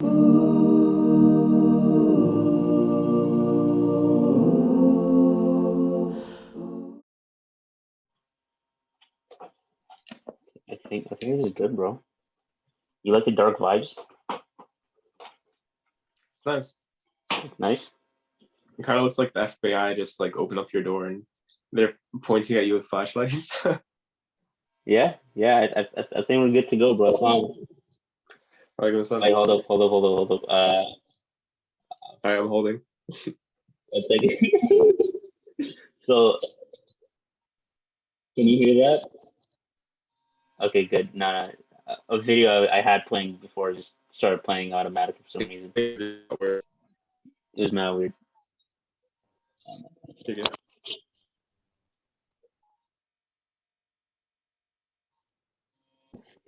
I think this is good, bro. You like the dark vibes? It's nice. Nice. It kind of looks like the FBI just like open up your door and they're pointing at you with flashlights. Yeah. I think we're good to go, bro. Like what's up? Wait, hold up. I am holding. A second. So, can you hear that? Okay, good. No. A video I had playing before just started playing automatically for some reason. It was mad weird.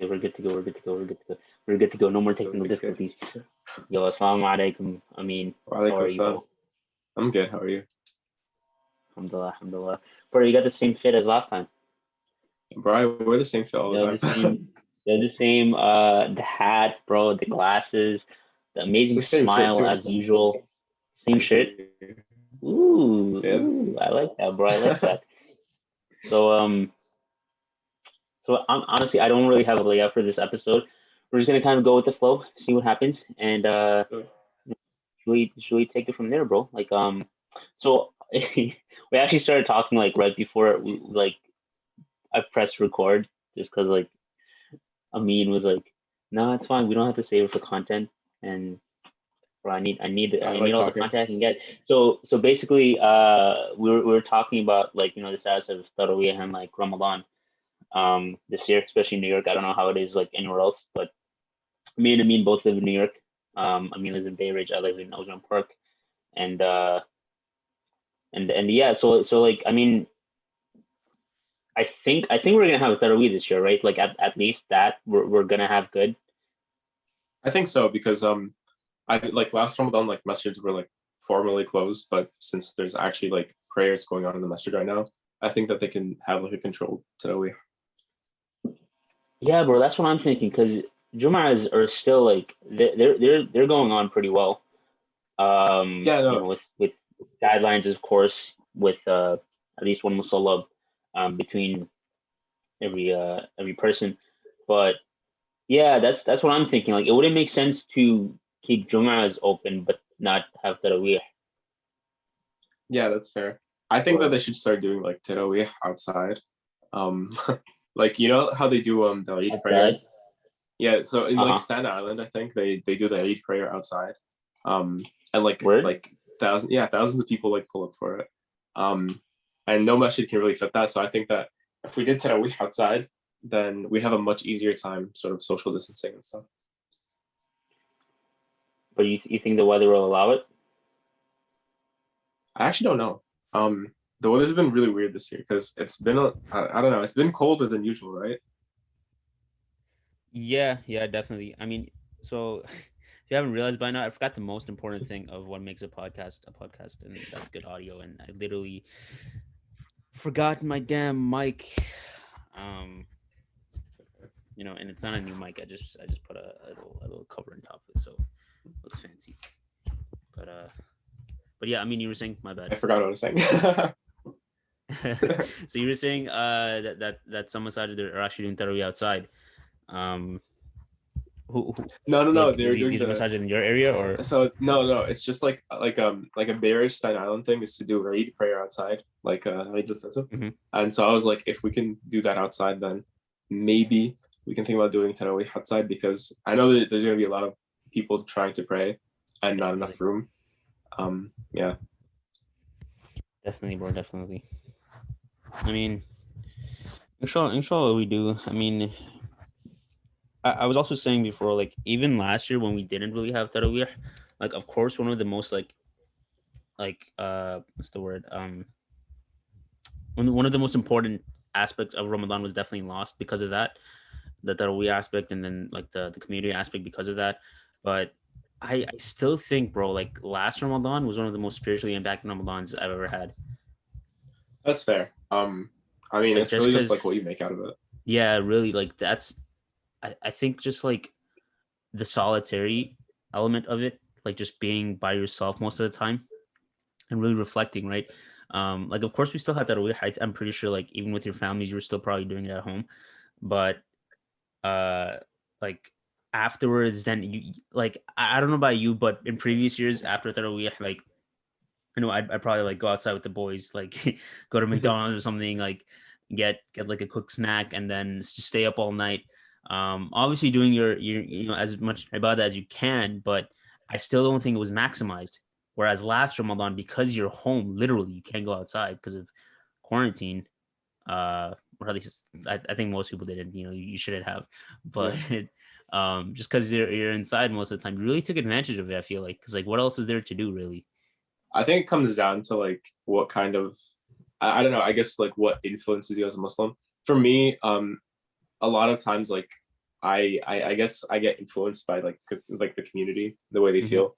Okay, we're good to go. No more technical difficulties. Yo, assalamu alaikum. I mean, how are you, bro? I'm good. How are you? Alhamdulillah. Bro, you got the same fit as last time. Bro, I wear the same fit all the time. They're the same. The hat, bro, the glasses, the amazing smile as usual. Same shirt. Ooh, Yeah. Ooh, I like that, bro. I like that. So honestly, I don't really have a layout for this episode. We're just gonna kind of go with the flow, see what happens, and should we take it from there, bro? Like so we actually started talking like right before I pressed record just because like Amin was like, no, it's fine. We don't have to save it for content. And bro, I need all the content I can get. So basically, we were talking about like the status of Tarawih and like Ramadan, this year, especially in New York. I don't know how it is like anywhere else, but me and Amin both live in New York. Amin lives in Bay Ridge. I live in Ozone Park, and yeah. So like I mean, I think we're gonna have a Tarawih this year, right? Like at least that we're gonna have good. I think so because I like last Ramadan like masjids were like formally closed, but since there's actually like prayers going on in the masjid right now, I think that they can have like a controlled tarawih. Yeah, bro, that's what I'm thinking because Jummahs are still like they're going on pretty well. Yeah, no. With guidelines, of course, with at least one musalla between every person, but yeah, that's what I'm thinking. Like, it wouldn't make sense to keep Jum'ahs open but not have Tarawih. Yeah, that's fair. I think that they should start doing like Tarawih outside. Like how they do the Eid prayer. Yeah, so in like Staten Island, I think they do the Eid prayer outside. And like thousands of people like pull up for it. And no masjid can really fit that. So I think that if we did Tarawih outside, then we have a much easier time sort of social distancing and stuff. But you think the weather will allow it? I actually don't know. The weather's been really weird this year because it's been I don't know, it's been colder than usual, right? Yeah, definitely. I mean, so if you haven't realized by now, I forgot the most important thing of what makes a podcast, and that's good audio. And I literally forgot my damn mic. And it's not a new mic. I just put a little cover on top of it, so it looks fancy. But yeah, I mean, you were saying, my bad. I forgot what I was saying. So you were saying that some massages are actually doing tarawih outside. No. Like, They're doing the massage in your area, or so no. It's just like a Bay Ridge Staten Island thing is to do Eid prayer outside, like Eid al-Fitr. Mm-hmm. And so I was like, if we can do that outside, then maybe we can think about doing Tarawih outside because I know that there's going to be a lot of people trying to pray and not enough room. Yeah. Definitely, bro. Definitely. I mean, inshallah we do. I mean, I was also saying before, like, even last year when we didn't really have Tarawih, like, of course, one of the most what's the word? One of the most important aspects of Ramadan was definitely lost because of that, the Tarawih aspect, and then like the community aspect because of that. But I still think, bro, like, last Ramadan was one of the most spiritually impacting Ramadans I've ever had. That's fair. I mean, like, it's really just like what you make out of it. Yeah, really, like, that's I think just like the solidarity element of it, like just being by yourself most of the time and really reflecting, right? Like of course we still have that away. I'm pretty sure like even with your families, you were still probably doing it at home, but like afterwards, then you like I don't know about you, but in previous years after Tarawih, like I know I'd probably like go outside with the boys, like go to McDonald's or something, like get like a quick snack and then just stay up all night. Obviously doing your as much about that as you can, but I still don't think it was maximized. Whereas last Ramadan, because you're home, literally you can't go outside because of quarantine. Or at least I think most people didn't. You shouldn't have, but Yeah. just because you're inside most of the time, you really took advantage of it. I feel like because like what else is there to do really? I think it comes down to like what kind of I don't know, I guess like what influences you as a Muslim. For me, a lot of times like I guess I get influenced by like the community, the way they feel.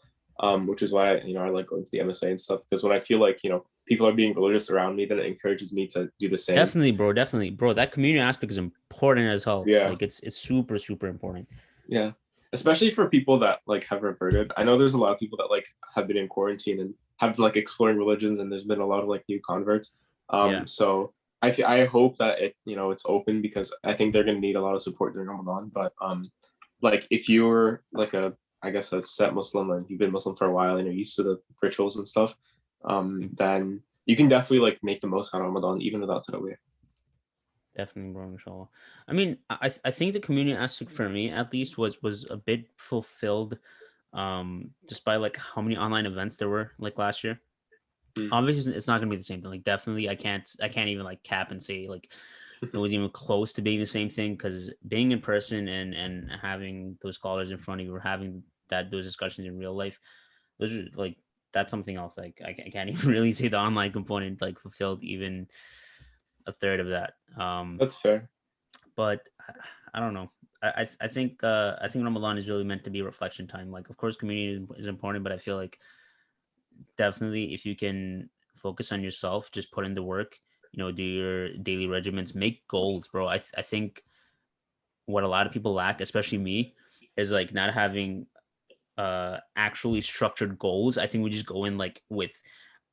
Which is why I like going to the MSA and stuff, because when I feel like people are being religious around me, then it encourages me to do the same. Definitely, bro. That community aspect is important as hell. Yeah. Like it's super, super important. Yeah. Especially for people that like have reverted. I know there's a lot of people that like have been in quarantine and have like exploring religions, and there's been a lot of like new converts. Yeah. So I hope that it's open, because I think they're gonna need a lot of support during Ramadan. But like if you're like I guess a set Muslim and you've been Muslim for a while and you're used to the rituals and stuff, then you can definitely like make the most out of Ramadan even without Taraweeh. Definitely, bro. Inshallah. I mean, I think the community aspect for me at least was a bit fulfilled, just by like how many online events there were like last year. Obviously, it's not gonna be the same thing. Like, definitely, I can't even like cap and say like it was even close to being the same thing, because being in person and having those scholars in front of you or having those discussions in real life, those are like that's something else. Like I can't even really say the online component like fulfilled even a third of that. That's fair. But I don't know. I think Ramadan is really meant to be a reflection time. Like, of course, community is important, but I feel like definitely if you can focus on yourself, just put in the work. Do your daily regiments, make goals, bro. I think what a lot of people lack, especially me, is like not having actually structured goals. I think we just go in like with,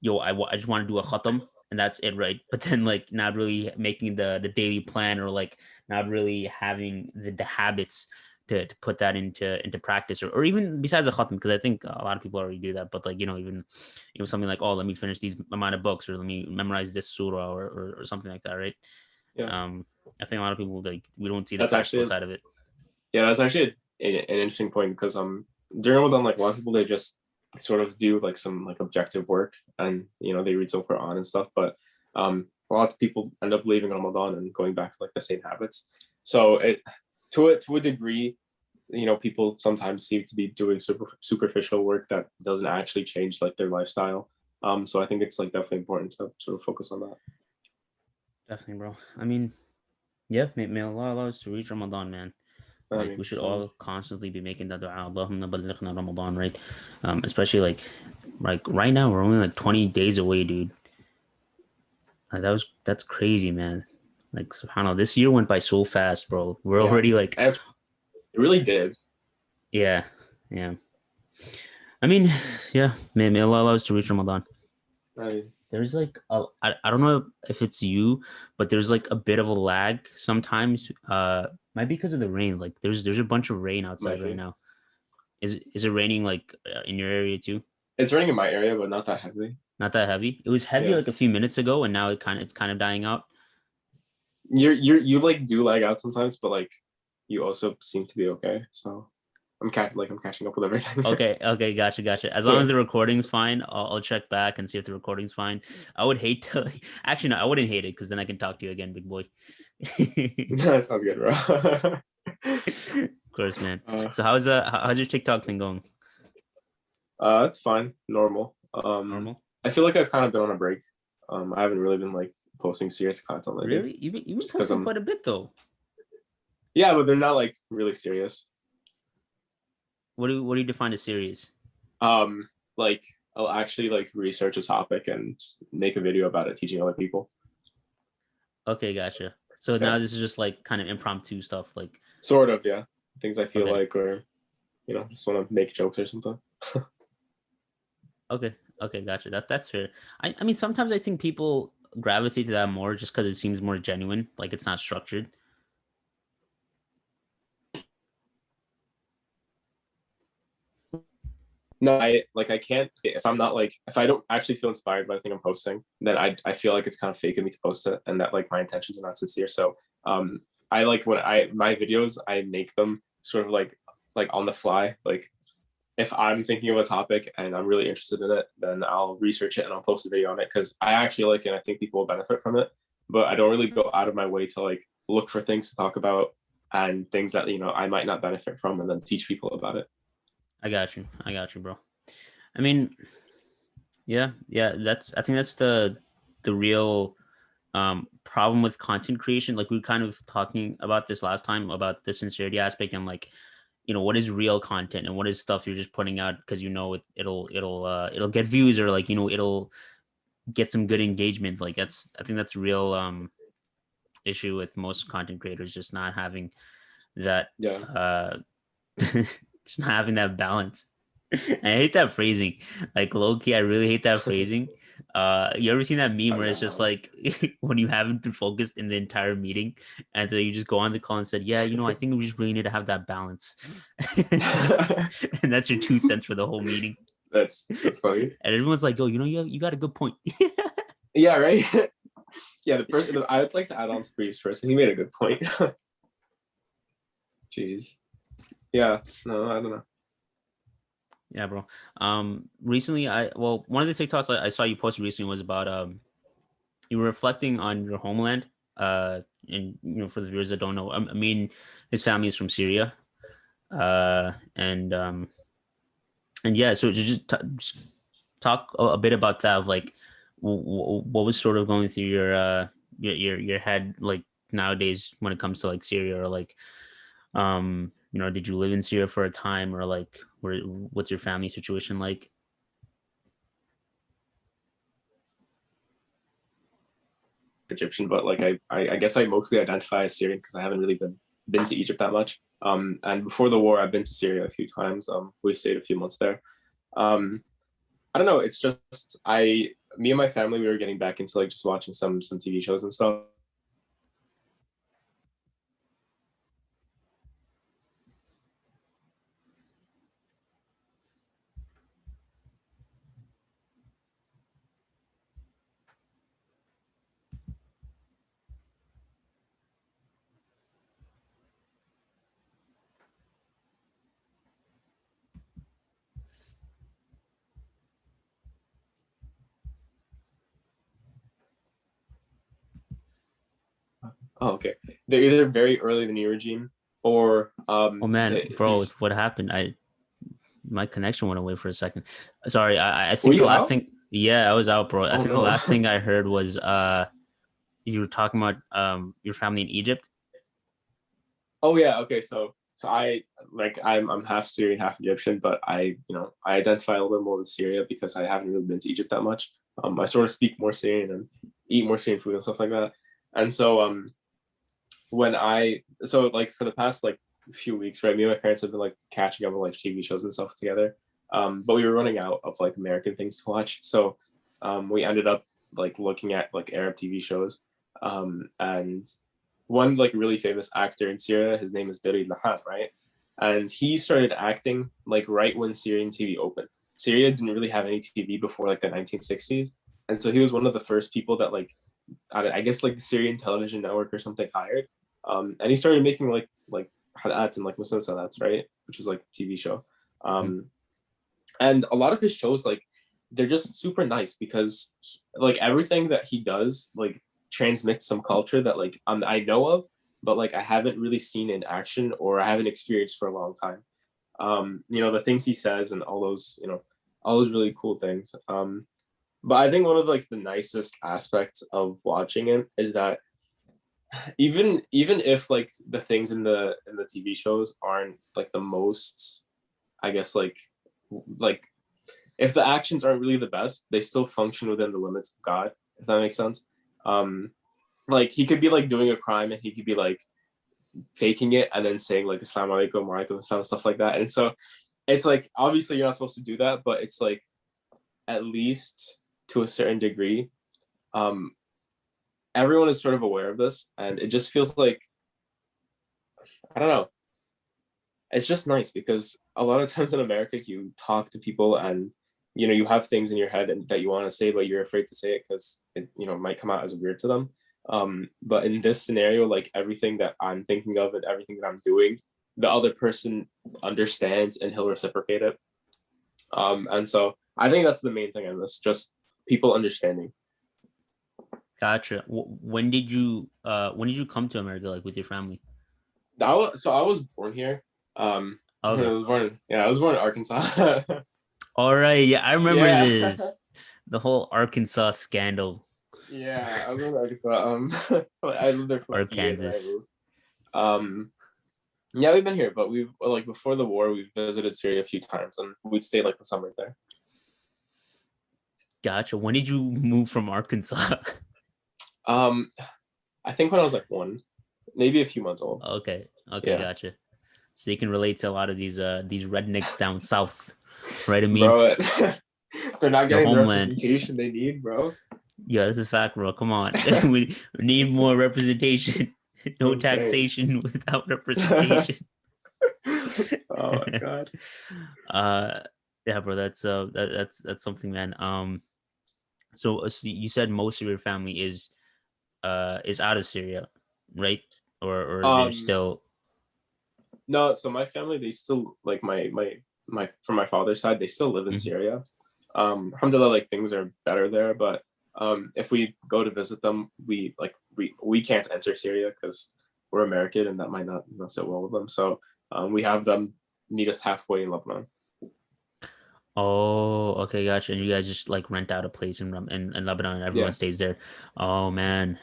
I just want to do a khatam and that's it, right? But then like not really making the daily plan, or like not really having the habits to put that into practice, or even besides the khatam, because I think a lot of people already do that. But like even something like, oh, let me finish these amount of books, or let me memorize this surah, or something like that, right? Yeah. I think a lot of people like we don't see the That's practical actually side of it. Yeah, that's actually an interesting point, because during Ramadan, like a lot of people, they just sort of do like some like objective work, and they read some Quran and stuff, but a lot of people end up leaving Ramadan and going back to like the same habits. So it to a degree, people sometimes seem to be doing superficial work that doesn't actually change like their lifestyle. So I think it's like definitely important to sort of focus on that. Definitely, bro. I mean, yeah, may Allah allow us to reach Ramadan, man. Like we should all constantly be making that dua, Allahumma ballighna Ramadan, right? Especially like right now we're only like 20 days away, dude. Like that's crazy, man. Like subhanAllah, this year went by so fast, bro. We're already like it really did. Yeah. I mean, yeah, may Allah allow us to reach Ramadan. There's like I don't know if it's you, but there's like a bit of a lag sometimes. Might be because of the rain. Like there's a bunch of rain outside right now. Is it raining like in your area too? It's raining in my area, but not that heavy. Not that heavy. It was heavy like a few minutes ago, and now it's kind of dying out. You like do lag out sometimes, but like you also seem to be okay. So I'm catching up with everything. Okay, gotcha. As long as the recording's fine, I'll check back and see if the recording's fine. I would hate to actually no, I wouldn't hate it, because then I can talk to you again, big boy. That sounds good, bro. Of course, man. So how's your TikTok thing going? It's fine, normal. Normal. I feel like I've kind of been on a break. I haven't really been like posting serious content lately. Really? You've been posting quite a bit though. Yeah, but they're not like really serious. What do you define as serious? Like I'll actually like research a topic and make a video about it, teaching other people. Okay, gotcha. So now this is just like kind of impromptu stuff, like sort of, yeah. Things I feel like, or just want to make jokes or something. Okay, gotcha. That's fair. I mean, sometimes I think people gravitate to that more just because it seems more genuine, like it's not structured. No, I can't, if I'm not like, if I don't actually feel inspired by the thing I'm posting, then I feel like it's kind of fake of me to post it, and that like my intentions are not sincere. So I like when my videos, I make them sort of like on the fly. Like if I'm thinking of a topic and I'm really interested in it, then I'll research it and I'll post a video on it because I actually like it and I think people will benefit from it. But I don't really go out of my way to like look for things to talk about and things that I might not benefit from, and then teach people about it. I got you, bro. I mean, yeah. I think that's the real problem with content creation. Like we were kind of talking about this last time about the sincerity aspect and like, what is real content and what is stuff you're just putting out because it'll get views or like it'll get some good engagement. Like I think that's a real issue with most content creators, just not having that just not having that balance. I hate that phrasing. Like low key, I really hate that phrasing. You ever seen that meme where it's just like when you haven't been focused in the entire meeting and then you just go on the call and said, yeah, I think we just really need to have that balance. And that's your 2 cents for the whole meeting. That's funny. And everyone's like, oh, you got a good point. Yeah, right. Yeah, the person I would like to add on to the previous person. He made a good point. Jeez. Yeah. No, I don't know. Yeah, bro. Recently, one of the TikToks I saw you post recently was about you were reflecting on your homeland. And for the viewers that don't know, I mean, his family is from Syria. And yeah, so just talk a bit about that. Of like, what was sort of going through your head like nowadays when it comes to like Syria, or like did you live in Syria for a time, or like what's your family situation like? Egyptian, but like I guess I mostly identify as Syrian because I haven't really been to Egypt that much. And before the war, I've been to Syria a few times. We stayed a few months there. I don't know. It's just me and my family, we were getting back into like just watching some TV shows and stuff. Oh, okay. They're either very early in the new regime or oh man, bro, what happened? My connection went away for a second. Sorry, I think the last thing. Yeah, I was out, bro. I think the last thing I heard was you were talking about your family in Egypt. Oh yeah, okay. So I'm half Syrian, half Egyptian, but I identify a little bit more with Syria because I haven't really been to Egypt that much. I sort of speak more Syrian and eat more Syrian food and stuff like that. And so like for the past like few weeks, right, me and my parents have been like catching up on like TV shows and stuff together. But we were running out of like American things to watch. So we ended up like looking at like Arab TV shows. And one like really famous actor in Syria, his name is Dari Lahan, right? And he started acting like right when Syrian TV opened. Syria didn't really have any TV before like the 1960s. And so he was one of the first people that like, I guess like the Syrian television network or something hired. And he started making like hadat and like musalsalats, right? Which is like TV show. And a lot of his shows, like they're just super nice because like everything that he does like transmits some culture that like I know of, but like I haven't really seen in action or I haven't experienced for a long time. The things he says and all those really cool things. But I think one of like the nicest aspects of watching it is that even if like the things in the TV shows aren't like the most, I guess like if the actions aren't really the best, they still function within the limits of God, if that makes sense. Like he could be like doing a crime and he could be like faking it and then saying like Assalamu alaikum, wa alaikum assalam, stuff like that. And so it's like obviously you're not supposed to do that, but it's like at least to a certain degree, everyone is sort of aware of this, and it just feels like, I don't know. It's just nice because a lot of times in America, you talk to people and you have things in your head and that you want to say, but you're afraid to say it because it might come out as weird to them. But in this scenario, like everything that I'm thinking of and everything that I'm doing, the other person understands and he'll reciprocate it. And so I think that's the main thing in this, just people understanding. Gotcha. When did you come to America, like with your family? I was born here. Okay. I was born in Arkansas. All right. Yeah, I remember Yeah. this. The whole Arkansas scandal. Yeah, I was born in Arkansas. I lived there for Or like a year, then I Kansas. moved. Yeah, we've been here, but we've like before the war, we visited Syria a few times, and we'd stay like the summers there. Gotcha. When did you move from Arkansas? I think when I was like 1, maybe a few months old. Okay, Yeah. Gotcha. So you can relate to a lot of these rednecks down south, right? I mean, bro, they're not getting the homeland. representation they need, bro. Yeah, that's a fact, bro. Come on, we need more representation. No taxation without representation. Oh my god. Yeah, bro. That's something, man. So you said most of your family is out of Syria, right? Or they're still. No, so my family, they still like my from my father's side, they still live in Syria. Alhamdulillah, like things are better there, but if we go to visit them, we can't enter Syria because we're American and that might not sit well with them. So we have them meet us halfway in Lebanon. Oh, okay, gotcha. And you guys just like rent out a place in Lebanon and everyone stays there. Oh man.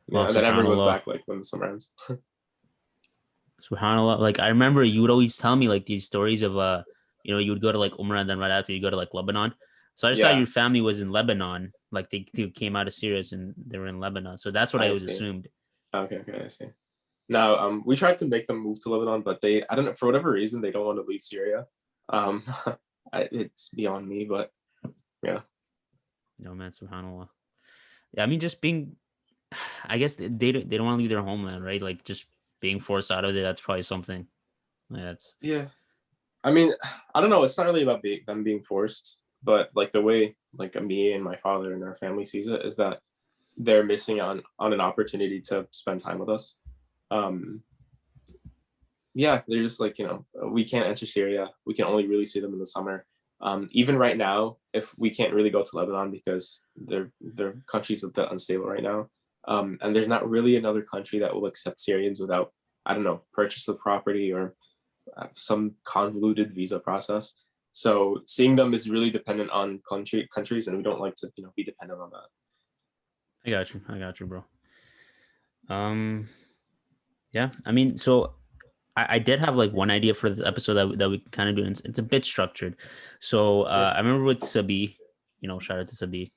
Yeah, and then everyone goes back like when the summer ends. SubhanAllah. Like I remember you would always tell me like these stories of you would go to like Umrah and then right after you go to like Lebanon. So I just thought your family was in Lebanon, like they came out of Syria and they were in Lebanon. So that's what I always assumed. Okay, I see. Now, we tried to make them move to Lebanon, but I don't know, for whatever reason, they don't want to leave Syria. It's beyond me, but yeah. No, man, SubhanAllah. Yeah, I mean, just being, I guess they don't want to leave their homeland, right? Like just being forced out of it, that's probably something. Yeah. I mean, I don't know. It's not really about them being forced, but like the way like me and my father and our family sees it is that they're missing on an opportunity to spend time with us. Yeah, they're just like, we can't enter Syria. We can only really see them in the summer. Even right now, if we can't really go to Lebanon because their country's a bit unstable right now. And there's not really another country that will accept Syrians without, I don't know, purchase of property or some convoluted visa process. So seeing them is really dependent on countries, and we don't like to be dependent on that. I got you, bro. Yeah, I mean, so I did have like one idea for this episode that we kind of do. It's a bit structured. So I remember with Sabi, shout out to Sabi,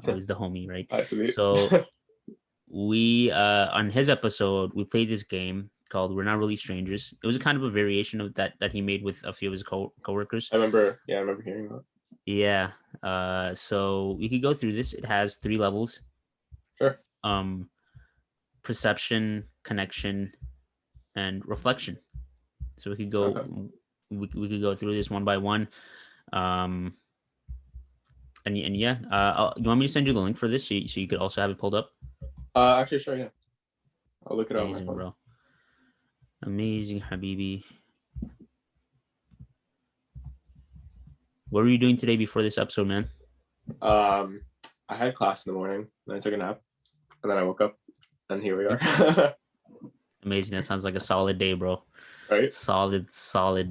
always the homie, right? Hi, Sabi. So we on his episode we played this game called We're Not Really Strangers. It was a kind of a variation of that he made with a few of his coworkers. I remember hearing that. Yeah. So we could go through this. It has 3 levels. Sure. Perception, connection, and reflection. So we could go we could go through this one by one. And yeah, you want me to send you the link for this so you could also have it pulled up? Actually, sure, yeah. I'll look it up. Amazing, bro. Amazing, Habibi. What were you doing today before this episode, man? I had class in the morning, then I took a nap, and then I woke up, and here we are. Amazing. That sounds like a solid day, bro. Right? Solid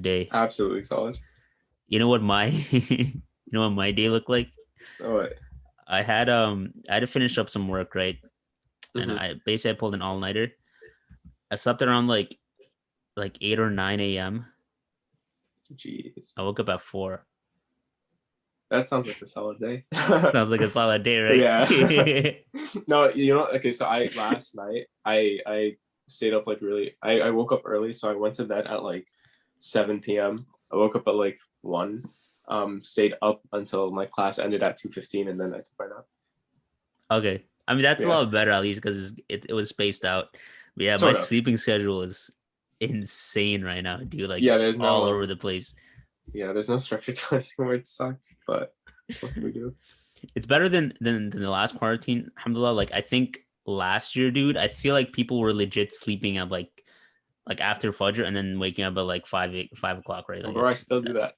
day. Absolutely solid. You know what my day looked like? Oh, wait. I had to finish up some work, right? And I pulled an all-nighter. I slept around like 8 or 9 a.m. Jeez. I woke up at 4. That sounds like a solid day. Sounds like a solid day, right? Yeah. No, okay, so last night I stayed up like really, I woke up early, so I went to bed at like 7 p.m. I woke up at like 1. Stayed up until my class ended at 2:15, and then I took my nap. Okay. I mean, that's a Yeah. lot better, at least, because it was spaced out. But yeah, Sort my of. sleeping schedule is insane right now, dude. Like, Yeah, it's there's all no over the place. Yeah, there's no structure to it anymore. It sucks, but what can we do? It's better than the last quarantine, alhamdulillah. Like, I think last year, dude, I feel like people were legit sleeping at like after Fajr and then waking up at like 5 o'clock, right? Like, Bro, I still do that.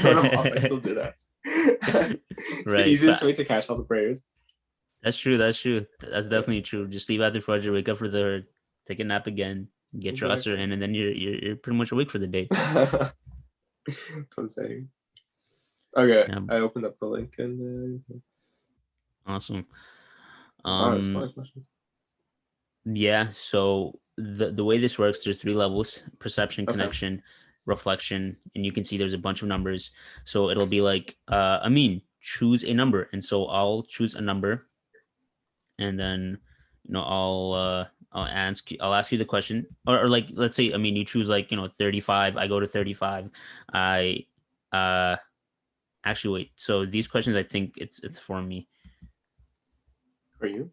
When I'm off, I still do that. It's Right, the easiest but way to catch all the prayers. that's true. That's definitely true. Just sleep after Fajr, wake up for the take a nap again, get your usher in, and then you're pretty much awake for the day. That's what I'm saying. Okay, Yeah. I opened up the link and Awesome. it's fine. Yeah, so the way this works, there's 3 levels: perception, Okay. connection, reflection, and you can see there's a bunch of numbers. So it'll be like, Amin, choose a number. And so I'll choose a number, and then I'll ask you the question, or like, let's say, I mean, you choose like 35. I go to 35. I actually wait. So these questions, I think it's for me. For you?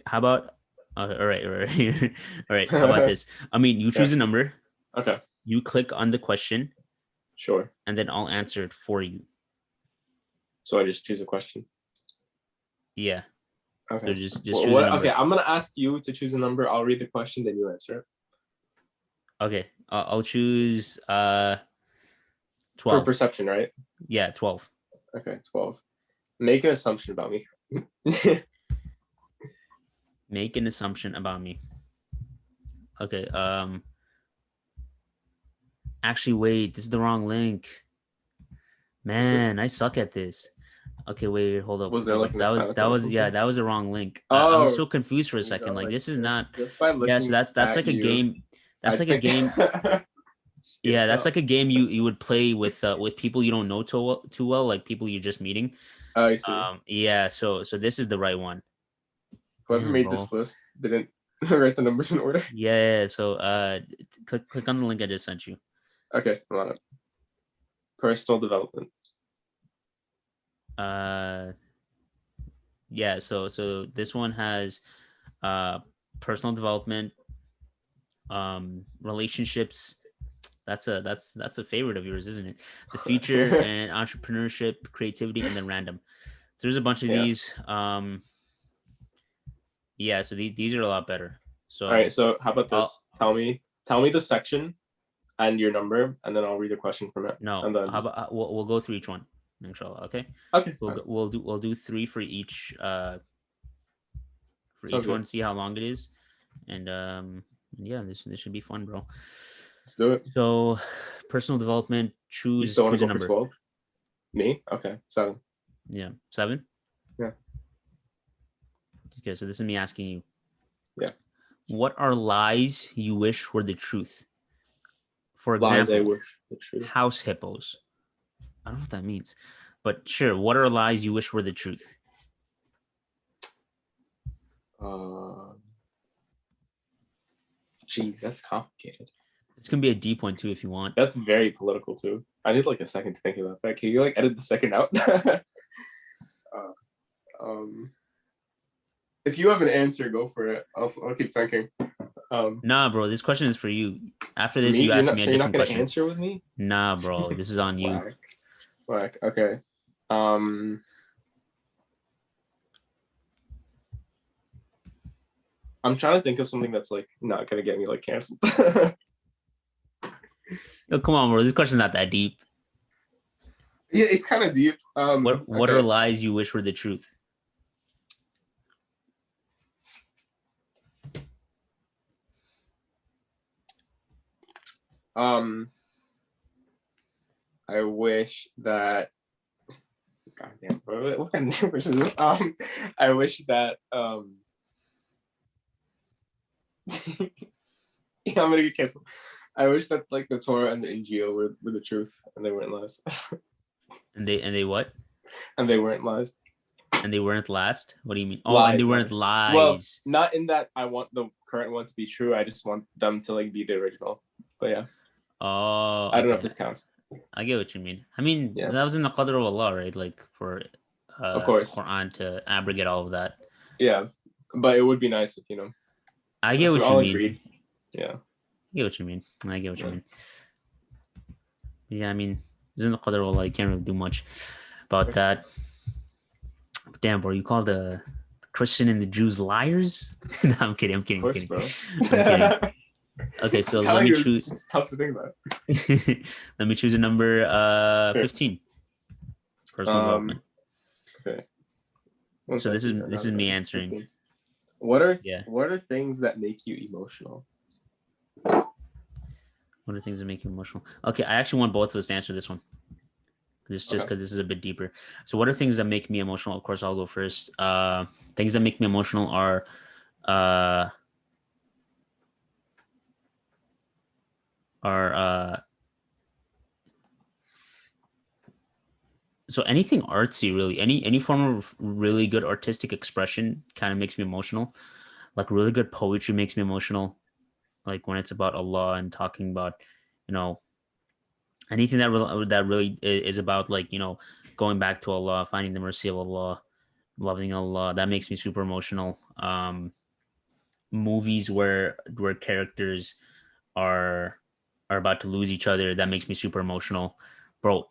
How about all right. All right. How about this? I mean, you choose a number. Okay. You click on the question, Sure. and then I'll answer it for you. So I just choose a question. Yeah. Okay. So just choose a number. Okay, I'm gonna ask you to choose a number. I'll read the question, then you answer it. Okay. I'll choose 12. For perception, right? Yeah, 12. Okay, 12. Make an assumption about me. Make an assumption about me. Okay. Actually, wait. This is the wrong link. Man, I suck at this. Okay, wait, hold up. Was there like that was that was a wrong link. I was so confused for a second. Like, this is not. Yeah, so that's like a game. That's like a game. Yeah, that's like a game you would play with people you don't know too well, like people you're just meeting. Oh, I see. Yeah, so this is the right one. Whoever made this list didn't write the numbers in order. Yeah, so click on the link I just sent you. Okay, I'm on it. Personal development. Yeah, so this one has personal development, relationships. That's a favorite of yours, isn't it? The future and entrepreneurship, creativity, and then random. So there's a bunch of these. Yeah, so these are a lot better. So all right, so how about this? Tell me the section and your number, and then I'll read a question from it. No, and then how about we'll go through each one, inshallah. Okay. Okay. We'll do 3 for each one. See how long it is, and yeah, this should be fun, bro. Let's do it. So, personal development. Choose a number. 12? Me? Okay, 7. Yeah, 7. Yeah. Okay, so this is me asking you. Yeah. What are lies you wish were the truth? For example, lies I wish were the truth. House hippos. I don't know what that means, but sure. What are lies you wish were the truth? Jeez, that's complicated. It's gonna be a deep one too, if you want. That's very political too. I need like a second to think about that. Can you like edit the second out? If you have an answer, go for it. I'll keep thinking. Nah, bro, this question is for you. After this, you ask me a different question. You're not gonna answer with me? Nah, bro, this is on you. Whack. Okay. I'm trying to think of something that's like not gonna get me like canceled. Oh, come on, bro. This question's not that deep. Yeah, it's kind of deep. What are lies you wish were the truth? I wish that. God damn, bro. What kind of wish is this? I wish that. Yeah, I'm gonna get canceled. I wish that like the Torah and the Injil were the truth, and they weren't lies. And they what? And they weren't lies. And they weren't last? What do you mean? Oh, lies, and they weren't lies. Well, not in that I want the current one to be true. I just want them to like be the original. But yeah. Oh, I don't know if okay. this counts. I get what you mean. I mean, Yeah. that was in the Qadr of Allah, right? Like for Of the course. Quran to abrogate all of that. Yeah, but it would be nice if I get if we what all you mean. agreed. Yeah. I get what you mean. I get what you mean. Yeah, I mean, it's in the Qadr of Allah. You can't really do much about that. Damn, bro, you call the Christian and the Jews liars? No, I'm kidding. I'm kidding. Of course, I'm bro. kidding. I'm kidding. Okay, so let me choose. It's tough to think about. Let me choose a number. Sure. 15. Personal development. Okay. So this is me answering. 15. What are things that make you emotional? What are things that make you emotional? Okay, I actually want both of us to answer this one. Just because this is a bit deeper. So what are things that make me emotional? Of course, I'll go first. Things that make me emotional are so anything artsy, really. Any form of really good artistic expression kind of makes me emotional. Like really good poetry makes me emotional. Like when it's about Allah and talking about, anything that really is about, like, going back to Allah, finding the mercy of Allah, loving Allah, that makes me super emotional. Movies where characters are about to lose each other, that makes me super emotional, bro.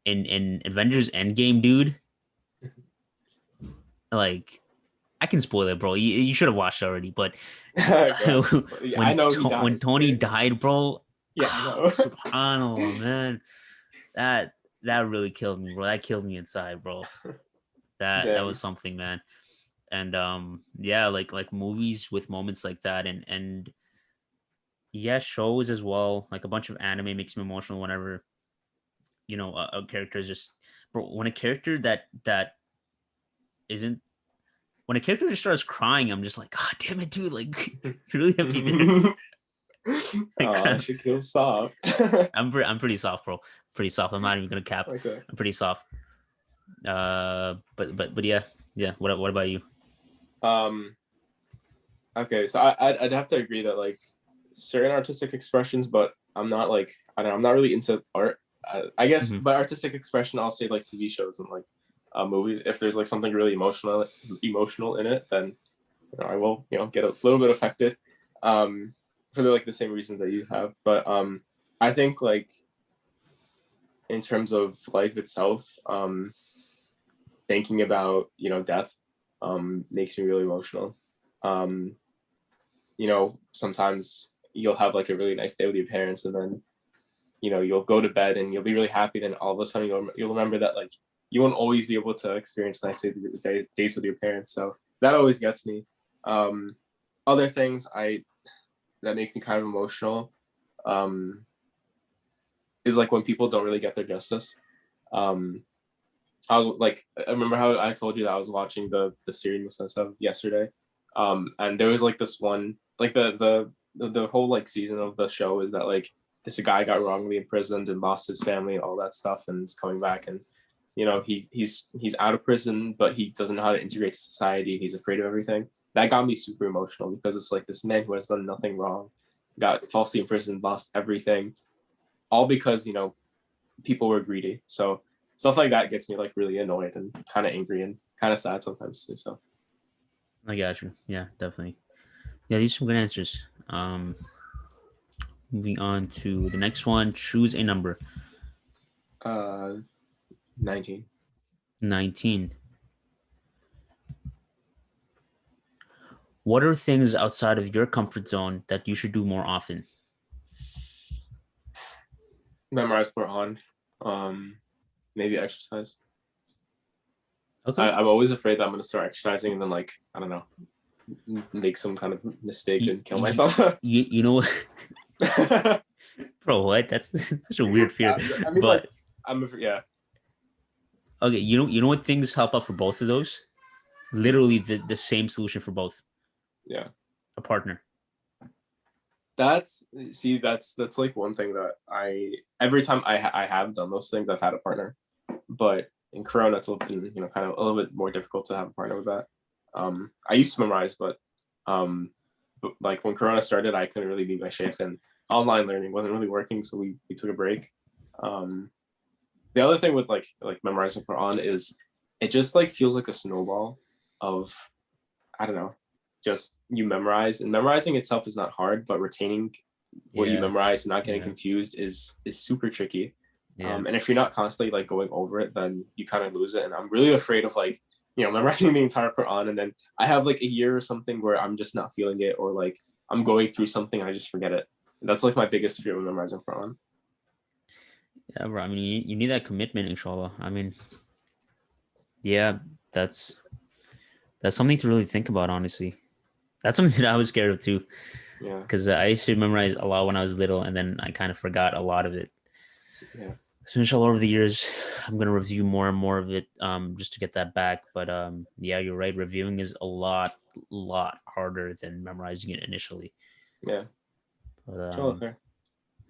In Avengers Endgame, dude, like, I can spoil it, bro. You should have watched already, but I know he died. When Tony died, bro. Yeah, I know. Subhanallah, man. That really killed me, bro. That killed me inside, bro. That was something, man. And yeah, like movies with moments like that, and yeah, shows as well. Like a bunch of anime makes me emotional whenever a character is just, bro. When a character that isn't when a character just starts crying, I'm just like, God damn it, dude! Like, really have me there. Oh, should feel soft. I'm pretty soft, bro. Pretty soft. I'm not even gonna cap. Okay. I'm pretty soft. But yeah. What about you? Okay, so I'd have to agree that, like, certain artistic expressions, but I'm not, like, I don't know, I'm not really into art. I guess by artistic expression, I'll say like TV shows and like movies. If there's like something really emotional in it, then I will get a little bit affected. For like the same reasons that you have, but I think, like, in terms of life itself, thinking about death makes me really emotional. Sometimes you'll have like a really nice day with your parents, and then you'll go to bed and you'll be really happy. Then all of a sudden you'll remember that, like, you won't always be able to experience nice days with your parents. So that always gets me. Other things that make me kind of emotional is like when people don't really get their justice. I remember how I told you that I was watching the series and stuff yesterday, and there was like this one, like the whole like season of the show is that, like, this guy got wrongly imprisoned and lost his family and all that stuff, and is coming back, and he's out of prison, but he doesn't know how to integrate to society. He's afraid of everything. That got me super emotional because it's like this man who has done nothing wrong, got falsely imprisoned, lost everything, all because people were greedy. So stuff like that gets me like really annoyed and kind of angry and kind of sad sometimes too. So I got you. Yeah, definitely. Yeah, these are some good answers. Moving on to the next one. Choose a number. 19. 19. What are things outside of your comfort zone that you should do more often? Memorize Quran. Maybe exercise. Okay. I'm always afraid that I'm going to start exercising and then, like, I don't know, make some kind of mistake and kill myself. You know what? Bro, what? That's such a weird fear. I mean, but like, yeah. Okay, you know what things help out for both of those? Literally the same solution for both. Yeah. A partner. That's like one thing that every time I have done those things, I've had a partner, but in Corona it's been kind of a little bit more difficult to have a partner with that. I used to memorize, but like when Corona started, I couldn't really be my sheikh, and online learning wasn't really working, so we took a break. The other thing with like memorizing Quran is it just like feels like a snowball of, I don't know, just you memorize, and memorizing itself is not hard, but retaining what you memorize and not getting confused is super tricky. And if you're not constantly like going over it, then you kind of lose it. And I'm really afraid of like, memorizing the entire Quran, and then I have like a year or something where I'm just not feeling it, or like I'm going through something and I just forget it. And that's like my biggest fear with memorizing Quran. Yeah, bro. I mean, you need that commitment, inshallah. I mean, yeah, that's something to really think about, honestly. That's something that I was scared of too. Yeah. Because I used to memorize a lot when I was little, and then I kind of forgot a lot of it. Yeah. So inshallah, over the years, I'm gonna review more and more of it, just to get that back. But yeah, you're right. Reviewing is a lot harder than memorizing it initially. Yeah. But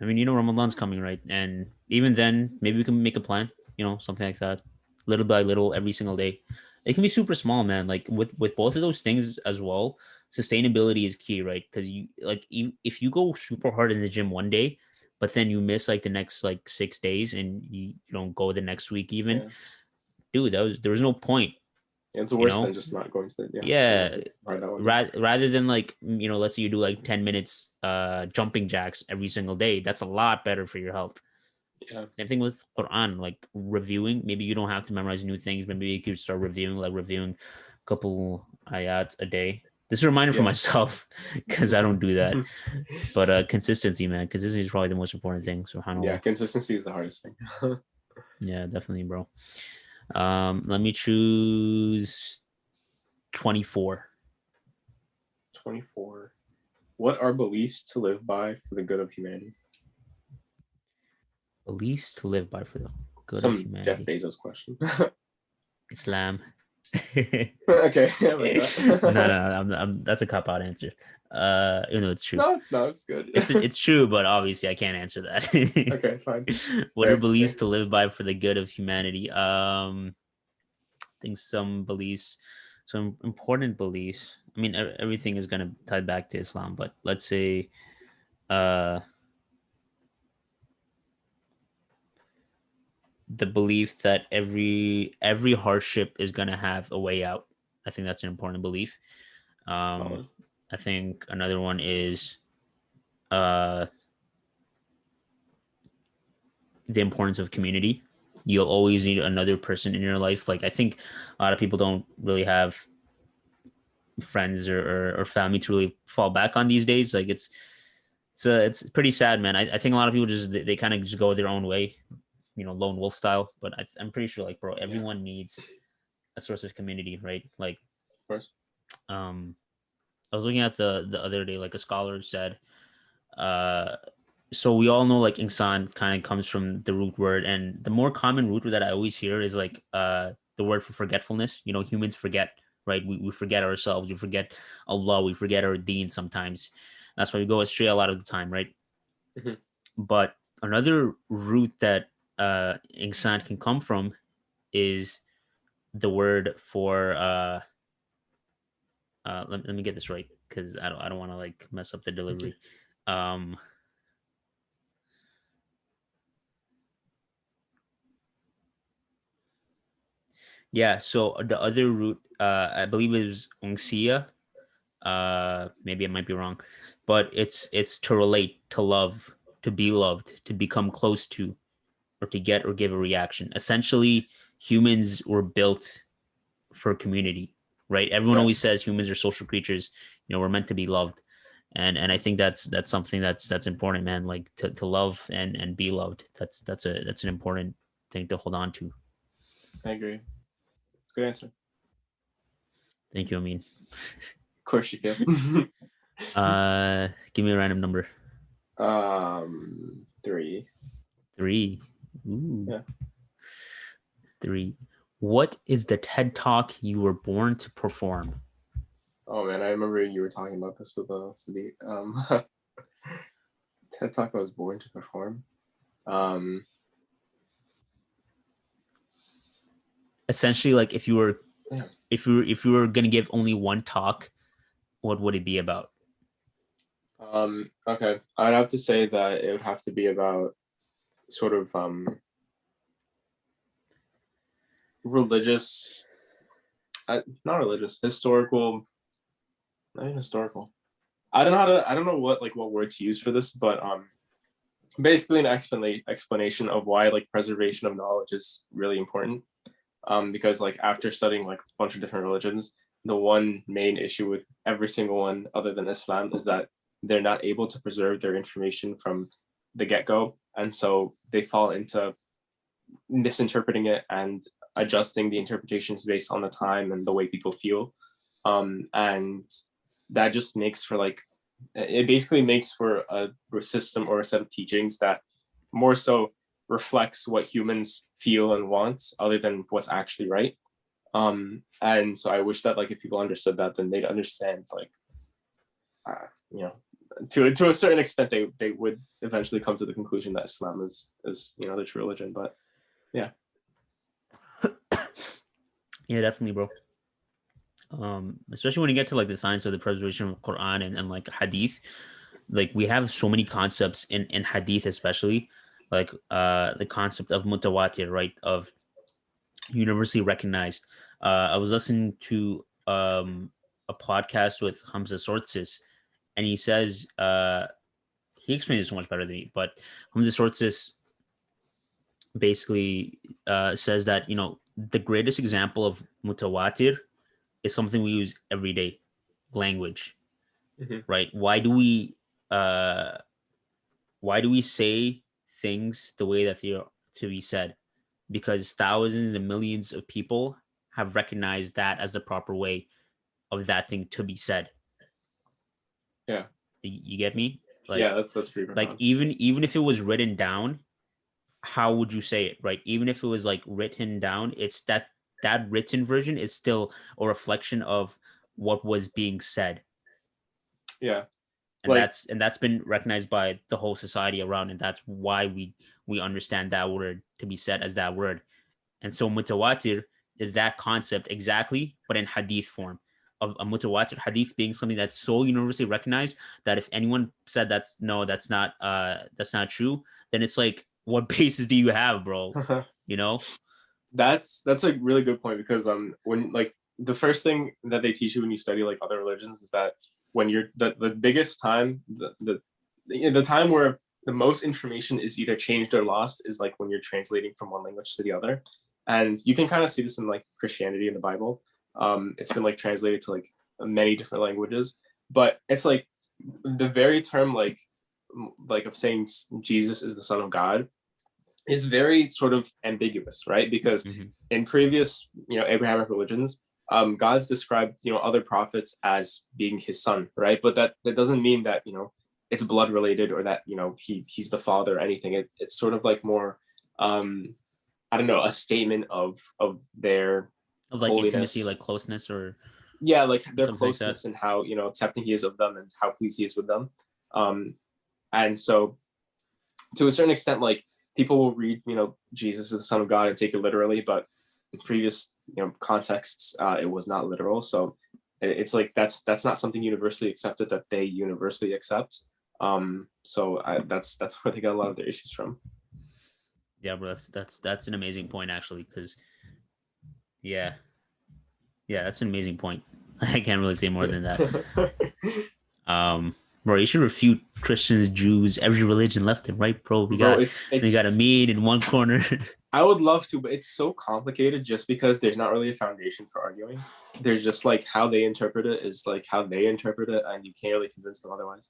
I mean, Ramadan's coming, right? And even then, maybe we can make a plan. Something like that, little by little, every single day. It can be super small, man. Like with both of those things as well, sustainability is key, right? Because if you go super hard in the gym one day, but then you miss like the next like 6 days, and you don't go the next week even, dude, there was no point. It's worse than just not going to rather than like, let's say you do like 10 minutes jumping jacks every single day. That's a lot better for your health. Same thing with Quran, like reviewing. Maybe you don't have to memorize new things. Maybe you could start reviewing a couple ayat a day. This is a reminder for myself, because I don't do that. But consistency, man. Consistency is probably the most important thing. SubhanAllah. Yeah, consistency is the hardest thing. Yeah, definitely, bro. Let me choose 24. 24. What are beliefs to live by for the good of humanity? Beliefs to live by for the good of humanity. Jeff Bezos question. Islam. Okay. No, that's a cop-out answer. Even though it's true. No, it's not. It's good. It's true, but obviously I can't answer that. Okay, fine. What are beliefs to live by for the good of humanity? I think some important beliefs. I mean, everything is gonna tie back to Islam, but let's say, the belief that every hardship is gonna have a way out. I think that's an important belief. I think another one is the importance of community. You'll always need another person in your life. Like, I think a lot of people don't really have friends or family to really fall back on these days. Like, it's pretty sad, man. I think a lot of people just they kind of just go their own way, lone wolf style. But I'm pretty sure, like, bro, everyone needs a source of community, right? Like, of course. I was looking at the other day, like a scholar said, so we all know like insan kind of comes from the root word, and the more common root that I always hear is like the word for forgetfulness. Humans forget, right? We forget ourselves, we forget Allah, we forget our deen sometimes. That's why we go astray a lot of the time, right? Mm-hmm. But another root that insan can come from is the word for let me get this right, because I don't want to like mess up the delivery. Yeah, so the other root, I believe it was Ungsia. Maybe I might be wrong, but it's to relate, to love, to be loved, to become close to, or to get or give a reaction. Essentially, humans were built for community, right? Everyone always says humans are social creatures. We're meant to be loved, and I think that's something that's important, man. Like to love and be loved. That's an important thing to hold on to. I agree. It's a good answer. Thank you, Amin. Of course you can. Give me a random number. 3. 3. Ooh. Yeah. 3. What is the TED Talk you were born to perform? Oh man, I remember you were talking about this with Sadiq. TED Talk I was born to perform. Essentially, like if you were gonna give only one talk, what would it be about? Okay, I'd have to say that it would have to be about sort of religious, not religious, historical, not even historical. I don't know what word to use for this, but basically an explanation of why like preservation of knowledge is really important. Because like after studying like a bunch of different religions, the one main issue with every single one other than Islam is that they're not able to preserve their information from the get-go, and so they fall into misinterpreting it and adjusting the interpretations based on the time and the way people feel. And that just makes for like, it basically makes for a system or a set of teachings that more so reflects what humans feel and want other than what's actually right. And so I wish that like if people understood that, then they'd understand like, you know, to a certain extent, they would eventually come to the conclusion that Islam is the true religion. But yeah. Yeah, definitely, bro. Especially when you get to like the science of the preservation of Quran and like hadith, like we have so many concepts in hadith, especially like the concept of mutawatir, right? Of universally recognized. I was listening to a podcast with Hamza Sortsis, and he says he explains it so much better than me, but Hamza Sortsis basically says that the greatest example of mutawatir is something we use every day, language, right? Uh, why do we say things the way that they are to be said? Because thousands and millions of people have recognized that as the proper way of that thing to be said. Yeah. You get me? Like, yeah, that's pretty profound. Like even if it was written down, how would you say it, right? Even if it was like written down, it's that written version is still a reflection of what was being said. Yeah. And that's been recognized by the whole society around, and that's why we understand that word to be said as that word. And so mutawatir is that concept exactly, but in hadith form. Of a mutawatir hadith being something that's so universally recognized that if anyone said that's not true, then it's like, what basis do you have, bro? That's a really good point, because when like the first thing that they teach you when you study like other religions is that when you're the biggest time, the time where the most information is either changed or lost is like when you're translating from one language to the other. And you can kind of see this in like Christianity in the Bible. It's been like translated to like many different languages, but it's like the very term like of saying Jesus is the Son of God is very sort of ambiguous, right? Because in previous, Abrahamic religions, God's described, other prophets as being his son, right? But that doesn't mean that, it's blood related, or that, he's the father or anything. It's sort of like more, I don't know, a statement of their like holiness. Intimacy, like closeness, or yeah, like their closeness and how, accepting he is of them and how pleased he is with them. And so to a certain extent, like, people will read, Jesus is the Son of God and take it literally, but in previous, contexts, it was not literal. So it's like that's not something universally accepted that they universally accept. So that's where they got a lot of their issues from. Yeah, bro, that's an amazing point, actually, because yeah, that's an amazing point. I can't really say more than that. Bro, you should refute Christians, Jews, every religion left and right, bro. We got a mean in one corner. I would love to, but it's so complicated just because there's not really a foundation for arguing. There's just like how they interpret it is like how they interpret it, and you can't really convince them otherwise.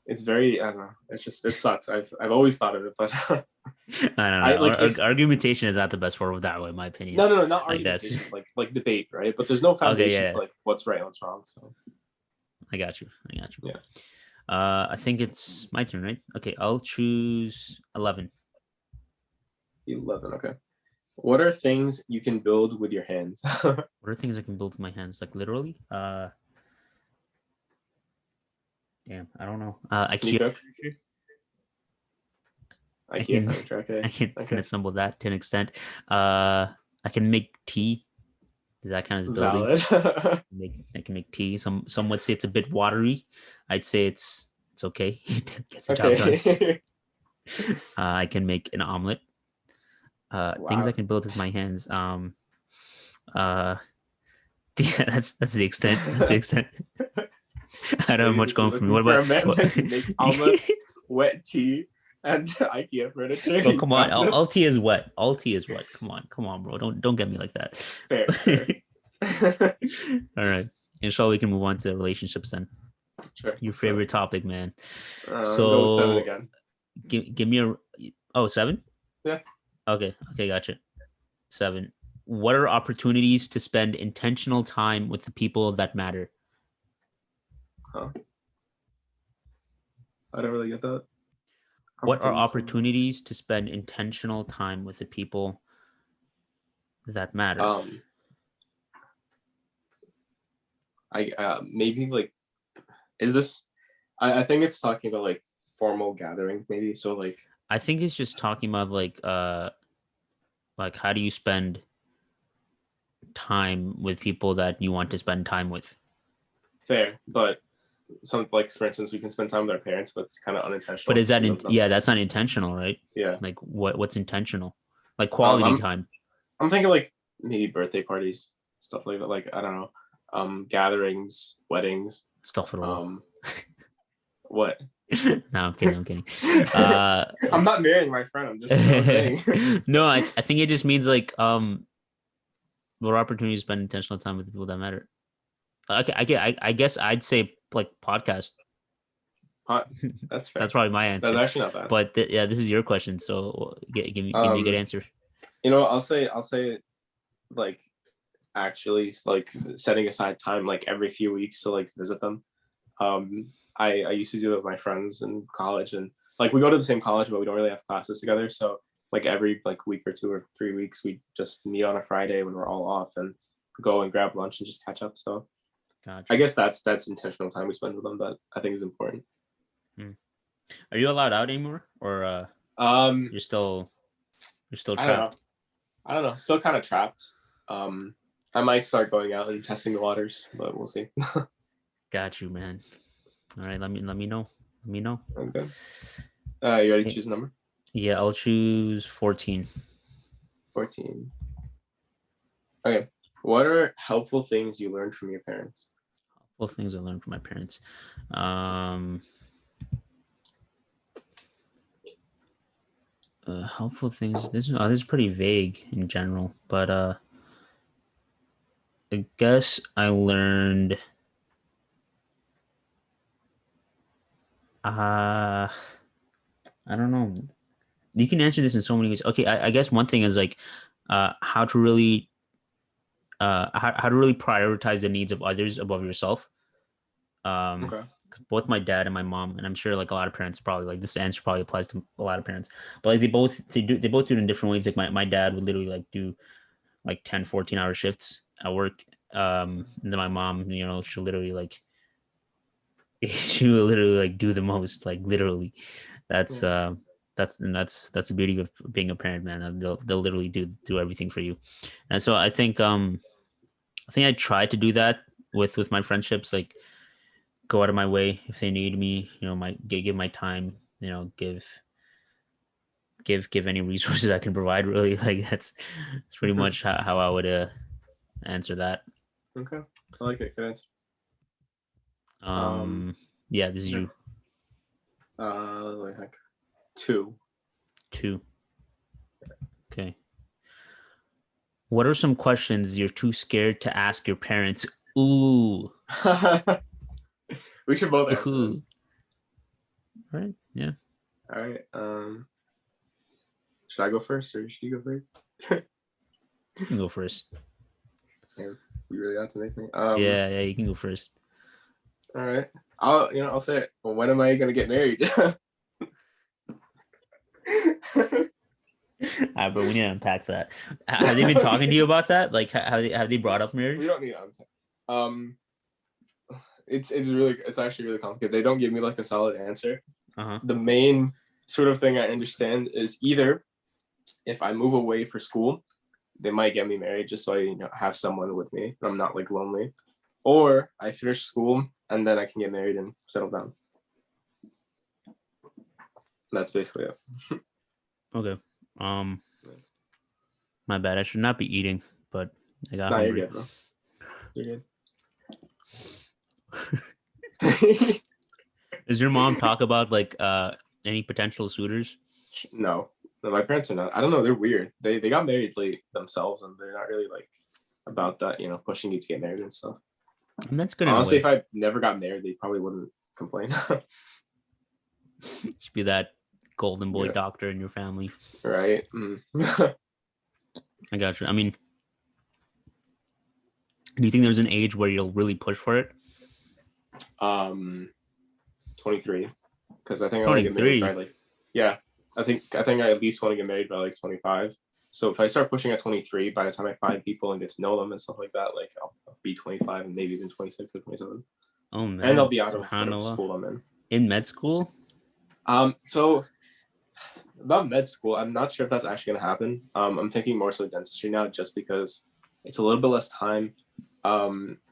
It's very, I don't know. It's just, it sucks. I've always thought of it, but I don't know. Argumentation is not the best form of that way, in my opinion. No, not argumentation, like debate, right? But there's no foundation to like what's right and what's wrong. So I got you. Yeah. I think it's my turn, right? Okay, I'll choose 11. 11, okay. What are things you can build with your hands? What are things I can build with my hands? Like literally? Damn, I don't know. IKEA. I can assemble that to an extent. I can make tea. Does that count as building? Valid. I can make tea. Some would say it's a bit watery. I'd say it's It's okay. Get the job done. Okay. I can make an omelet. Things I Wow. can build with my hands. Yeah, that's the extent. That's the extent. I don't have much Basically going for me. looking What for about a man that can make omelets, wet tea, and IKEA furniture. Bro, You come on. found it? All tea is wet. All tea is wet. Come on, bro. Don't get me like that. Fair. All right. Inshallah, we can move on to relationships then. Sure. Your favorite topic, man. Go with 7 again. Give me a 7? Yeah. Okay, gotcha. 7. What are opportunities to spend intentional time with the people that matter? Huh? I don't really get that. What are opportunities to spend intentional time with the people that matter? I maybe like, is this? I think it's talking about like formal gatherings, maybe. So like, I think it's just talking about like how do you spend time with people that you want to spend time with? fair, but some, like, for instance, we can spend time with our parents, but it's kind of unintentional. But is that that's not intentional, right? Yeah. Like what's intentional? Like quality time. I'm thinking like maybe birthday parties, stuff like that. Like, I don't know, gatherings, weddings. Stuff at all. What? No, I'm kidding. I'm not marrying my friend. I'm just saying. No, I think it just means like more opportunities to spend intentional time with the people that matter. Okay, I guess I'd say like podcast. That's fair. That's probably my answer. That's actually not bad. But yeah, this is your question, so give me a good answer. You know, I'll say like, actually, like, setting aside time like every few weeks to like visit them. I used to do it with my friends in college, and like we go to the same college, but we don't really have classes together. So like every like week or 2 or 3 weeks, we just meet on a Friday when we're all off and go and grab lunch and just catch up. So Gotcha. I guess that's intentional time we spend with them that I think is important. Are you allowed out anymore, or you're still trapped? I don't know. Still kind of trapped. I might start going out and testing the waters, but we'll see. Got you, man. All right, let me know. Okay. You ready to choose a number? Yeah, I'll choose 14. 14. Okay. What are helpful things you learned from your parents? Helpful things I learned from my parents. Helpful things. This is pretty vague in general, but I guess I learned. I don't know. You can answer this in so many ways. Okay, I guess one thing is like how to really prioritize the needs of others above yourself. Okay. Both my dad and my mom, and I'm sure like a lot of parents probably like this answer probably applies to a lot of parents, but like they both do it in different ways. Like my dad would literally like do like 10-14 hour shifts at work. And then my mom, you know, she'll literally like she will literally like do the most, like literally. That's the beauty of being a parent, man. They'll literally do everything for you. And so I think I tried to do that with my friendships, like go out of my way if they need me, you know, give my time, you know, give any resources I can provide, really. Like that's pretty much how I would answer that. Okay. I like it. Good answer. Yeah, this is you. What the heck? 2. Okay. What are some questions you're too scared to ask your parents? Ooh. We should both answer this. All right. Yeah. All right. Should I go first or should you go first? You can go first. Yeah, you really got to make me. Yeah, you can go first. All right. I'll say it. Well, when am I gonna get married? But we need to unpack that. Have they been talking to you about that? Like, have they brought up marriage? We don't need to unpack. It's actually really complicated. They don't give me like a solid answer. The main sort of thing I understand is either if I move away for school, they might get me married just so I have someone with me. I'm not like lonely. Or I finish school and then I can get married and settle down. That's basically it. Okay. My bad. I should not be eating, but I got Nah, you're hungry. good, bro. You're good. Does your mom talk about like any potential suitors? No, my parents are not. I don't know. They're weird. They got married late themselves, and they're not really like about that. Pushing you to get married and stuff. And that's good. Honestly, in a way. if I never got married, they probably wouldn't complain. Should be that golden boy Yeah. doctor in your family, Right? I got you. I mean, do you think there's an age where you'll really push for it? 23, because I think I want to get married by like, yeah, I think I at least want to get married by like 25. So if I start pushing at 23, by the time I find people and get to know them and stuff like that, like I'll be 25 and maybe even 26 or 27. Oh man! And I'll be out of whatever school I'm in. In med school? So about med school, I'm not sure if that's actually gonna happen. I'm thinking more so dentistry now, just because it's a little bit less time.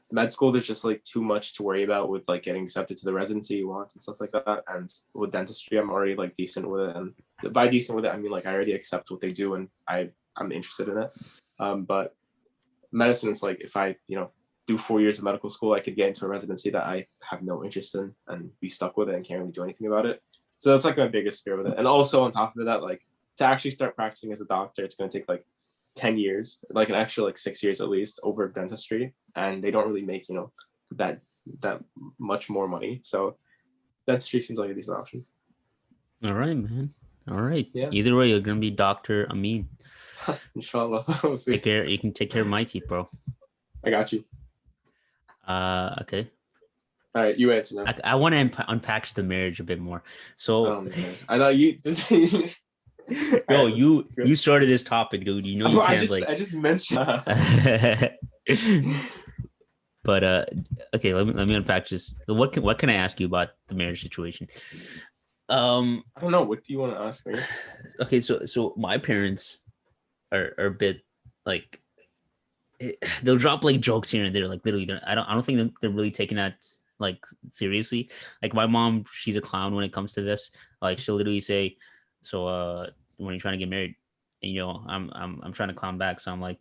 Med school, there's just like too much to worry about with like getting accepted to the residency you want and stuff like that. And with dentistry, I'm already like decent with it. And by decent with it, I mean like I already accept what they do and I'm interested in it. But medicine is like if I do 4 years of medical school, I could get into a residency that I have no interest in and be stuck with it and can't really do anything about it. So that's like my biggest fear with it. And also on top of that, like to actually start practicing as a doctor, it's going to take like 10 years, like an extra like 6 years at least over dentistry. And they don't really make, that much more money. So dentistry seems like a decent option. All right, man. All right. Yeah. Either way, you're going to be Dr. Amin. Inshallah. We'll see. You can take care of my teeth, bro. I got you. Okay. All right, you answer now. I want to unpackage the marriage a bit more. So, I know you. yo, you started this topic, dude. You know you can't I just mentioned. But okay, let me unpack this. What can I ask you about the marriage situation? I don't know. What do you want to ask me? Okay, so my parents are a bit like they'll drop like jokes here and there, like literally. I don't think they're really taking that like seriously. Like my mom, she's a clown when it comes to this. Like she'll literally say, "So when you're trying to get married, and, I'm trying to clown back, so I'm like,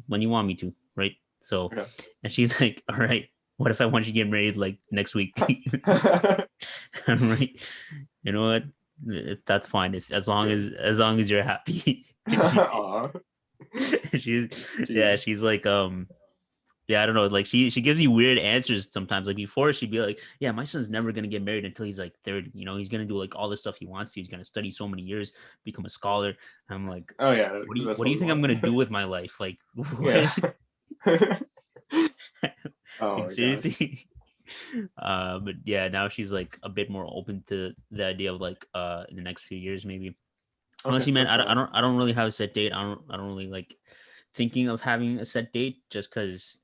when you want me to, right?" So, okay. And she's like, "All right, what if I want you to get married like next week?" I'm like, you know what? That's fine as long as you're happy. She's like, I don't know, like she gives me weird answers sometimes. Like before, she'd be like, "Yeah, my son's never gonna get married until he's like 30. He's gonna do like all the stuff he wants to. He's gonna study so many years, become a scholar." I'm like, "Oh yeah, what do you think I'm gonna do with my life? Like, what?" Yeah. Like, seriously. But yeah, now she's like a bit more open to the idea of like in the next few years maybe. Okay, honestly, man, I don't really have a set date. I don't really like thinking of having a set date just because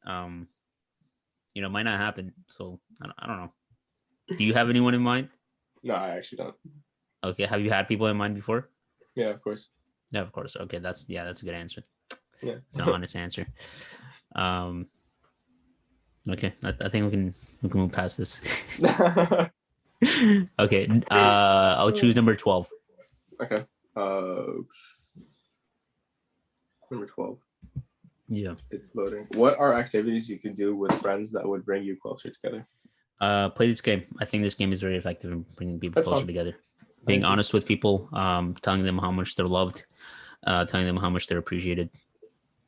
it might not happen. So I don't know. Do you have anyone in mind? No, I actually don't. Okay, have you had people in mind before? Yeah, of course. Yeah, of course. Okay, that's a good answer. Yeah, it's an honest answer. Okay, I think we can move past this. Okay, I'll choose number 12. Okay. Number 12. Yeah. It's loading. What are activities you can do with friends that would bring you closer together? Play this game. I think this game is very effective in bringing people closer together. Being honest with people, telling them how much they're loved, telling them how much they're appreciated.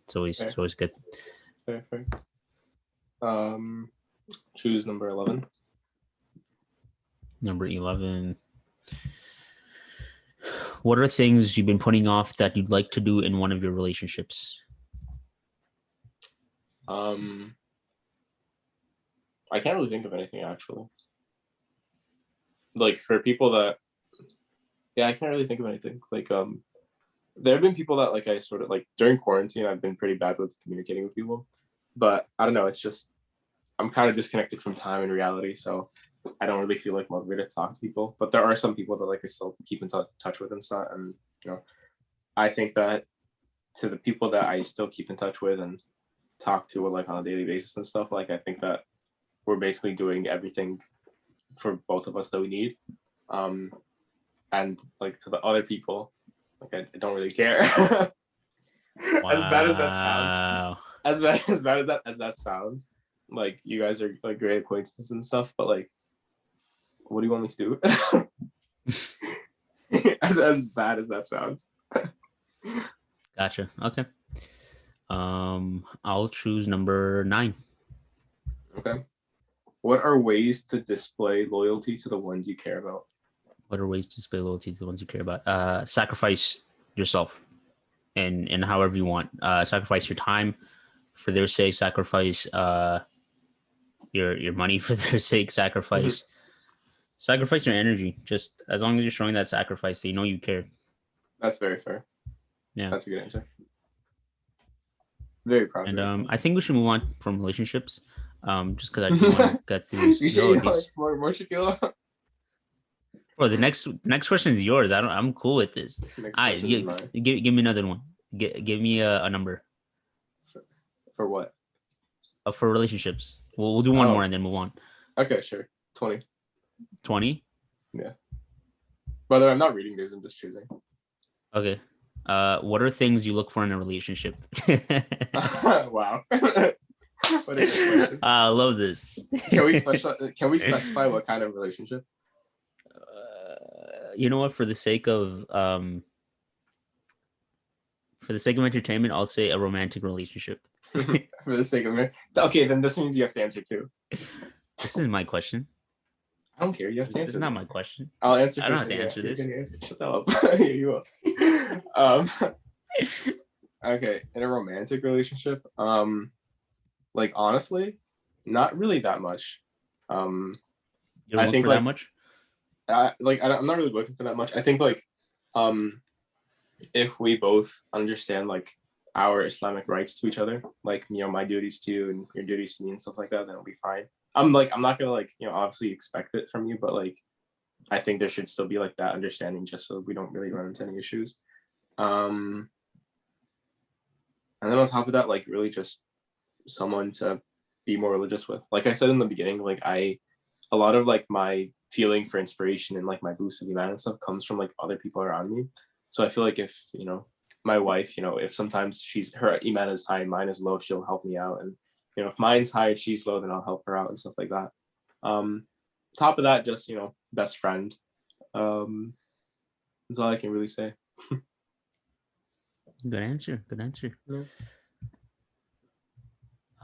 It's always good. Fair. Choose number 11. Number 11. What are things you've been putting off that you'd like to do in one of your relationships? I can't really think of anything actually. Like for people that, I can't really think of anything. Like there have been people that like I sort of like during quarantine I've been pretty bad with communicating with people, but I don't know. It's just I'm kind of disconnected from time and reality, so I don't really feel like motivated to talk to people. But there are some people that like I still keep in touch with and stuff. And I think that to the people that I still keep in touch with and talk to like on a daily basis and stuff, like I think that we're basically doing everything for both of us that we need. and like to the other people, like I don't really care. Wow. As bad as that sounds, as bad as that sounds, like you guys are like great acquaintances and stuff, but like, what do you want me to do? as bad as that sounds. Gotcha. Okay. I'll choose number 9. Okay. What are ways to display loyalty to the ones you care about? What are ways to display loyalty to the ones you care about? Sacrifice yourself and however you want. Sacrifice your time for their sake. Sacrifice your money for their sake. Sacrifice your energy. Just as long as you're showing that sacrifice, they know you care. That's very fair. Yeah, that's a good answer. Very proud. And I think we should move on from relationships. Just because I do want to get through this. You should more Shaquille. Bro, the next question is yours. I'm cool with this. Give me another one. Give me a number. For what? For relationships. We'll do one more and then move on. Okay, sure. 20. 20? Yeah. By the way, I'm not reading these. I'm just choosing. Okay. What are things you look for in a relationship? Wow. What is this question? I love this. Can we specify what kind of relationship? You know what? For the sake of entertainment, I'll say a romantic relationship. For the sake of it. Okay, then this means you have to answer too. This is my question. I don't care. You have to answer. This is not my question. I'll answer. I don't have to answer this. Shut up. You will. Okay, in a romantic relationship, like honestly, not really that much. You don't look for that much? I'm not really looking for that much. I think like, if we both understand like our Islamic rights to each other, like my duties to you and your duties to me and stuff like that, then it'll be fine. I'm not gonna like obviously expect it from you, but like I think there should still be like that understanding just so we don't really run into any issues. And then on top of that, like really just someone to be more religious with. Like I said in the beginning, like a lot of like my feeling for inspiration and like my boost of iman and stuff comes from like other people around me. So I feel like if my wife, if sometimes her iman is high and mine is low, she'll help me out. And if mine's high and she's low, then I'll help her out and stuff like that. Top of that, just best friend. That's all I can really say. Good answer. Yeah.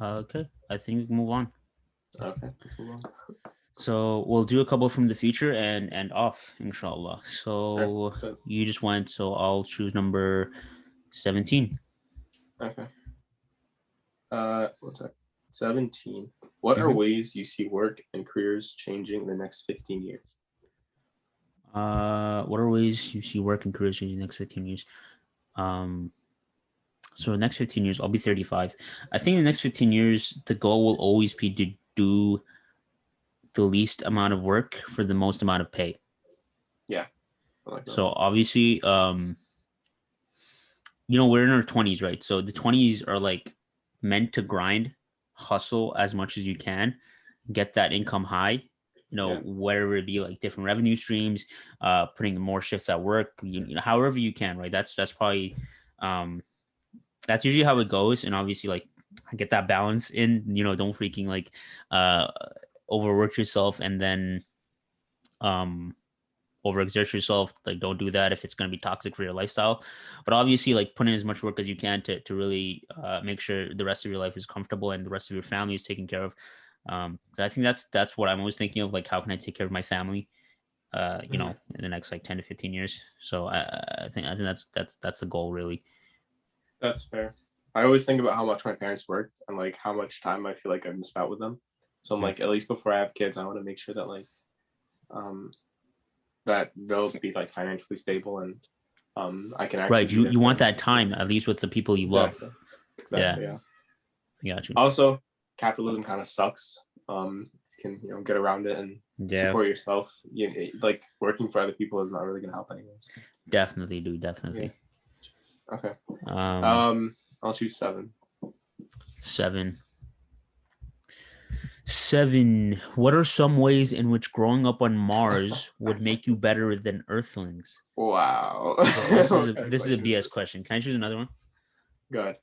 Okay, I think we can move on. Okay, let's move on. So we'll do a couple from the future and off, inshallah. So sure. You just went, so I'll choose number 17. Okay. What's that? 17. What are ways you see work and careers changing in the next 15 years? What are ways you see work and careers changing in the next 15 years? So the next 15 years, I'll be 35. I think in the next 15 years, the goal will always be to do the least amount of work for the most amount of pay. Yeah. I like that. So obviously, we're in our 20s, right? So the 20s are like meant to grind, hustle as much as you can, get that income high, whether it be like different revenue streams, putting more shifts at work, however you can, right? That's probably, that's usually how it goes. And obviously like get that balance in, don't freaking like, overwork yourself and then, overexert yourself. Like don't do that if it's going to be toxic for your lifestyle, but obviously like put in as much work as you can to really make sure the rest of your life is comfortable and the rest of your family is taken care of. So I think that's what I'm always thinking of, like how can I take care of my family in the next like 10 to 15 years. So I think that's the goal, really. That's fair. I always think about how much my parents worked and like how much time I feel like I missed out with them. So I'm like, at least before I have kids, I want to make sure that like that they'll be like financially stable and I can actually right. You want that time at least with the people you love. Exactly. Yeah. I got you. Also, capitalism kind of sucks. You can get around it and support yourself. Like working for other people is not really gonna help anyways. Definitely, dude. Definitely. Yeah. Okay. I'll choose 7. 7. What are some ways in which growing up on Mars would make you better than Earthlings? Wow. Bro, this is What kind of this is a question BS this? question. Can I choose another one? Go ahead.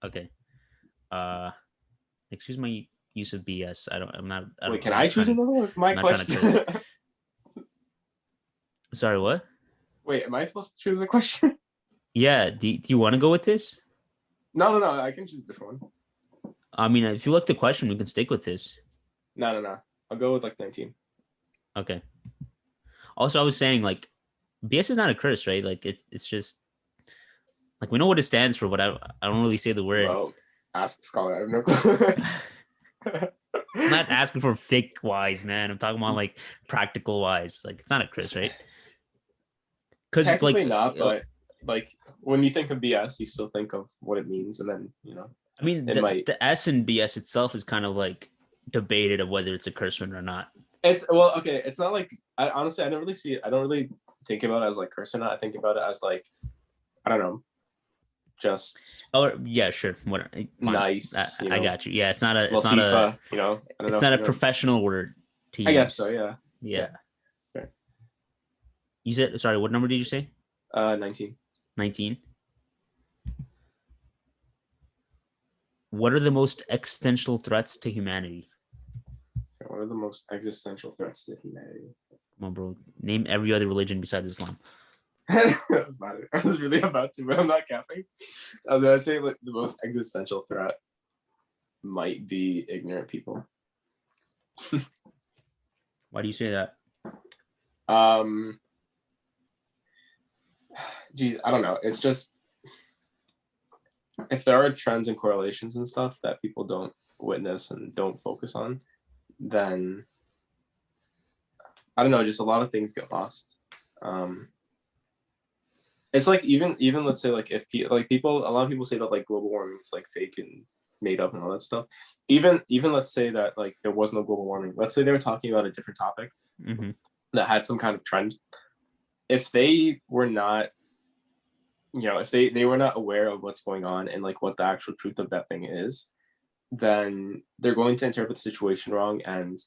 Okay. Excuse my use of BS. I'm not. Wait, can I choose another one? It's my I'm not trying to question. Sorry, what? Wait, am I supposed to choose the question? Yeah. Do you want to go with this? No. I can choose a different one. I mean, if you like the question, we can stick with this. No. I'll go with like 19. Okay. Also, I was saying like, BS is not a curse, right? Like it's just like we know what it stands for, but I don't really say the word. Well, ask a scholar. I have no clue. I'm not asking for fake wise, man. I'm talking about like practical wise. Like it's not a curse, right? Because Technically like not, but like when you think of BS, you still think of what it means, and then I mean, the S in BS itself is kind of like debated of whether it's a curse word or not. It's okay. It's not like honestly, I don't really see it. I don't really think about it as like curse or not. I think about it as like, I don't know, just yeah, sure, whatever. Nice. I got you. Yeah, it's not a it's not a professional word to use. I guess so. Yeah. Yeah. Sure. You said, sorry, what number did you say? 19. 19. What are the most existential threats to humanity? What are the most existential threats to humanity? Come on, bro. Name every other religion besides Islam. I was really about to, but I'm not capping. I was gonna say like the most existential threat might be ignorant people. Why do you say that? Geez, I don't know. It's just if there are trends and correlations and stuff that people don't witness and don't focus on, then I don't know, just a lot of things get lost. It's like even let's say like if people, a lot of people say that like global warming is like fake and made up and all that stuff. Even let's say that like there was no global warming. Let's say they were talking about a different topic that had some kind of trend. If they were not, if they were not aware of what's going on and like what the actual truth of that thing is, then they're going to interpret the situation wrong, and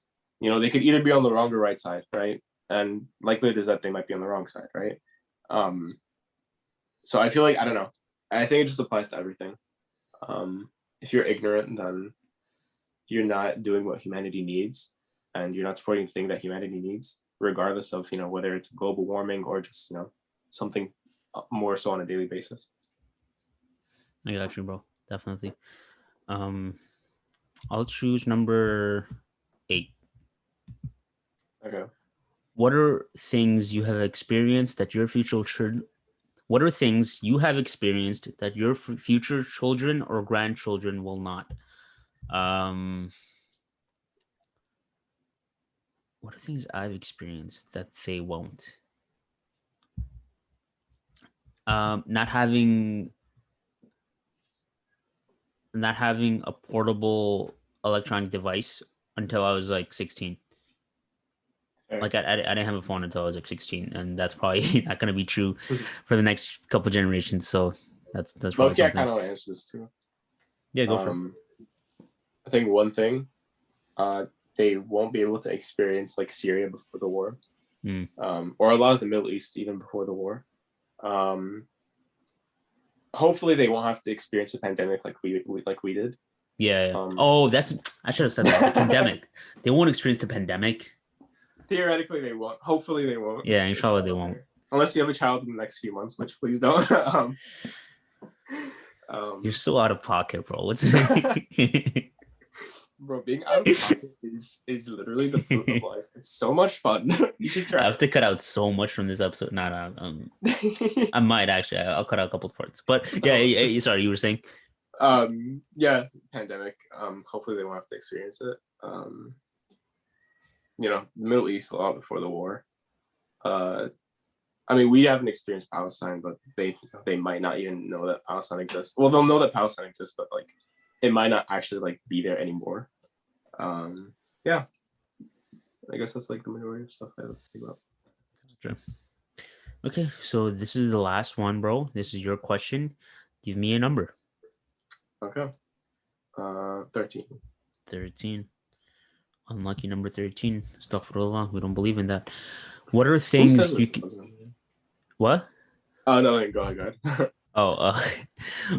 they could either be on the wrong or right side, right? And likelihood is that they might be on the wrong side, right? So I feel like, I don't know, I think it just applies to everything. If you're ignorant, then you're not doing what humanity needs, and you're not supporting the thing that humanity needs, regardless of whether it's global warming or just something more so on a daily basis. I got you, bro. Definitely. I'll choose number 8. Okay. What are things you have experienced that your future What are things you have experienced that your future children or grandchildren will not? What are things I've experienced that they won't? Not having a portable electronic device until I was like 16. Like I didn't have a phone until I was like 16, and that's probably not going to be true for the next couple generations. So that's probably something. I kind of answer this too. Yeah, go for it. I think one thing, they won't be able to experience like Syria before the war, or a lot of the Middle East even before the war. Hopefully, they won't have to experience a pandemic like we did. Yeah. I should have said that. The pandemic. They won't experience the pandemic. Theoretically, they won't. Hopefully, they won't. Yeah, inshallah, they won't. Unless you have a child in the next few months, which please don't. You're so out of pocket, bro. What's Bro, being out of pocket is literally the fruit of life. It's so much fun. You should try. I have to cut out so much from this episode. I might actually. I'll cut out a couple of parts. But yeah, sorry, you were saying. Yeah, pandemic. Hopefully they won't have to experience it. The Middle East a lot before the war. I mean, we haven't experienced Palestine, but they might not even know that Palestine exists. Well, they'll know that Palestine exists, but like it might not actually like be there anymore. Yeah, I guess that's like the majority of stuff I was thinking about. Sure. Okay, so this is the last one, bro. This is your question. Give me a number. Okay. 13. 13. Unlucky number 13. Astaghfirullah. We don't believe in that. What are Who things said you this can... wasn't? What? Oh no, go ahead. Oh,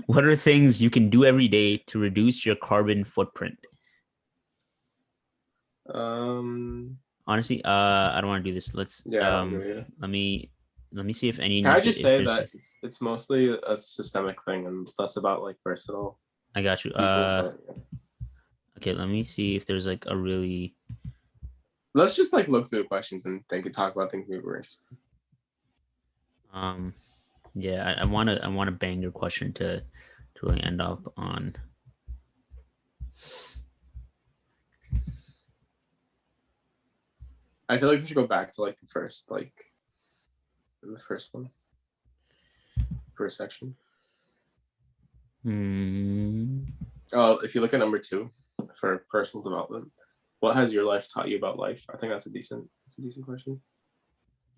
what are things you can do every day to reduce your carbon footprint? Honestly, I don't want to do this. Let's Yeah, let me see if any. Can I just say there's... that it's mostly a systemic thing and less about like personal. I got you. People, okay, let me see if there's like a really... Let's just like look through the questions and talk about things we were interested in. Yeah, I want to bang your question to really end up on. I feel like we should go back to like the first one, first section. Oh, if you look at number 2 for personal development, what has your life taught you about life? I think that's a decent question.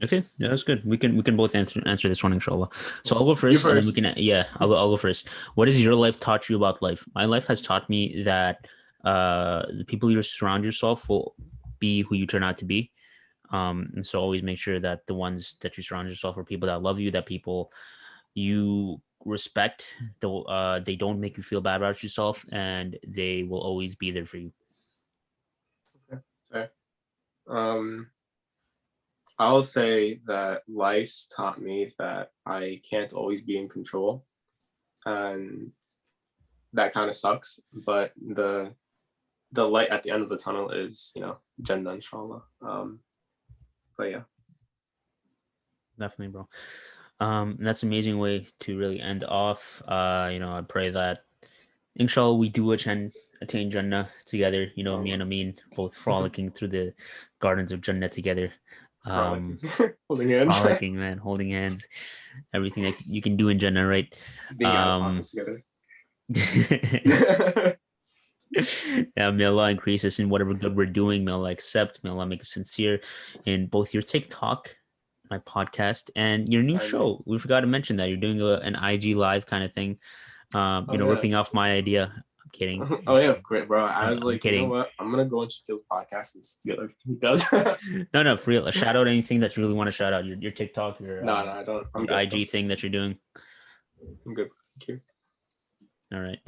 Okay, yeah, that's good. We can both answer this one, inshallah. So I'll go first, and then we can... I'll go first. What has your life taught you about life? My life has taught me that the people you surround yourself will be who you turn out to be. And so always make sure that the ones that you surround yourself are people that love you, that people you respect, they don't make you feel bad about yourself, and they will always be there for you. Okay, fair. I'll say that life's taught me that I can't always be in control, and that kind of sucks. But the light at the end of the tunnel is, Jannah, inshallah. But yeah, definitely, bro. That's an amazing way to really end off. I pray that inshallah we do attain Jannah together. Me and Amin both frolicking through the gardens of Jannah together. holding hands. Frolicking, man, holding hands. Everything that you can do in Jannah, right? Being out of pocket together. Yeah, may Allah increase us in whatever good we're doing. May Allah accept. May Allah make us sincere in both your TikTok, my podcast, and your new show. We forgot to mention that you're doing an IG live kind of thing. Ripping off my idea. I'm kidding. Oh yeah, great, bro. I was like, kidding. You know what? I'm gonna go on Shaquille's podcast and see what he does. No, for real. Shout out anything that you really want to shout out. Your TikTok, No, I don't. I'm your good, IG thing that you're doing. I'm good. Thank you. All right.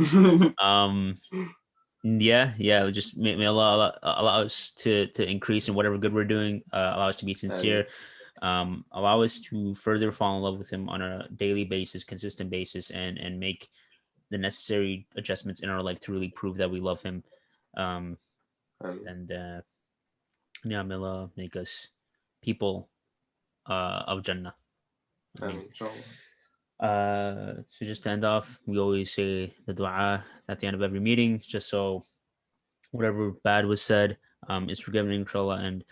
Yeah. Just may Allah allow us to increase in whatever good we're doing. Allow us to be sincere. Allow us to further fall in love with Him on a daily basis, consistent basis, and make the necessary adjustments in our life to really prove that we love Him. May Allah make us people of Jannah. So just to end off, we always say the dua at the end of every meeting, just so whatever bad was said is forgiven, inshallah, and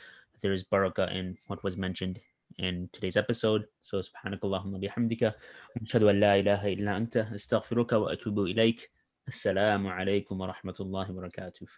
there is barakah in what was mentioned in today's episode. So subhanakallahumma bihamdika ashhadu an la ilaha illa anta astaghfiruka wa atubu ilaik. Assalamu alaikum wa rahmatullahi wa barakatuh.